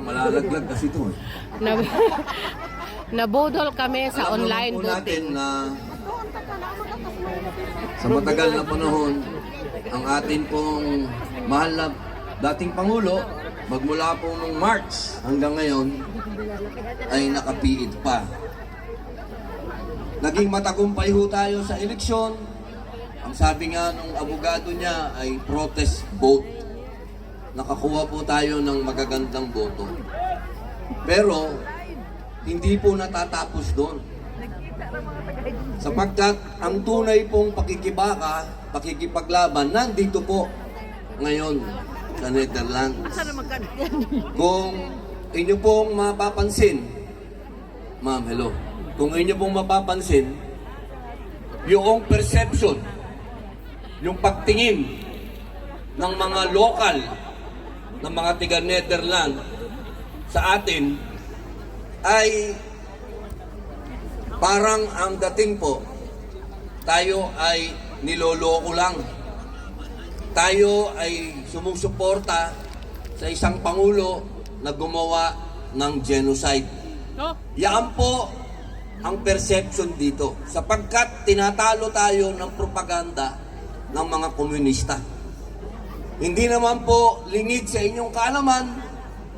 Malalaglag kasi ito eh. Nab Nabudol kami sa Alam online naman po natin voting. na sa matagal na panahon, ang atin pong mahal na dating Pangulo, magmula po nung March hanggang ngayon, ay nakapiid pa. Naging matagumpay ho tayo sa eleksyon. Ang sabi nga ng abogado niya ay protest vote. Nakakuha po tayo ng magagandang boto. Pero, hindi po natatapos doon. Sapagkat ang tunay pong pakikibaka, pakikipaglaban, nandito po ngayon sa Netherlands. Kung inyo pong mapapansin, ma'am, hello. Kung inyo pong mapapansin, yung perception, yung pagtingin ng mga lokal, ng mga tiga-Netherlands sa atin, ay parang ang dating po, tayo ay niloloko lang. Tayo ay sumusuporta sa isang pangulo na gumawa ng genocide. Yan po ang perception dito. Sapagkat tinatalo tayo ng propaganda ng mga komunista. Hindi naman po lingid sa inyong kaalaman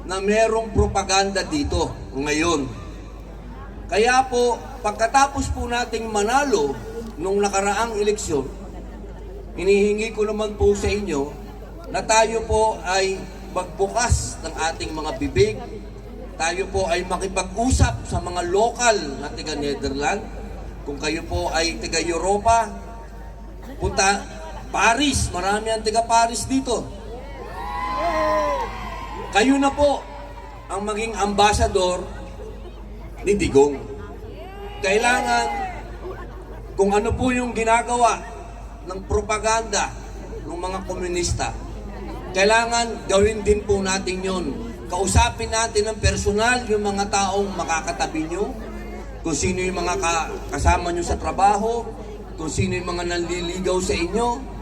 na merong propaganda dito ngayon. Kaya po, pagkatapos po nating manalo nung nakaraang eleksyon, hinihingi ko naman po sa inyo na tayo po ay magbukas ng ating mga bibig, tayo po ay makipag-usap sa mga lokal na taga-Netherlands. Kung kayo po ay taga-Europa, punta Paris, marami ang taga-Paris dito. Kayo na po ang maging ambassador ni Digong. Kailangan, kung ano po yung ginagawa ng propaganda ng mga komunista, kailangan gawin din po natin yon. Kausapin natin ng personal yung mga taong makakatabi nyo, kung sino yung mga kasama nyo sa trabaho, kung sino yung mga nanliligaw sa inyo,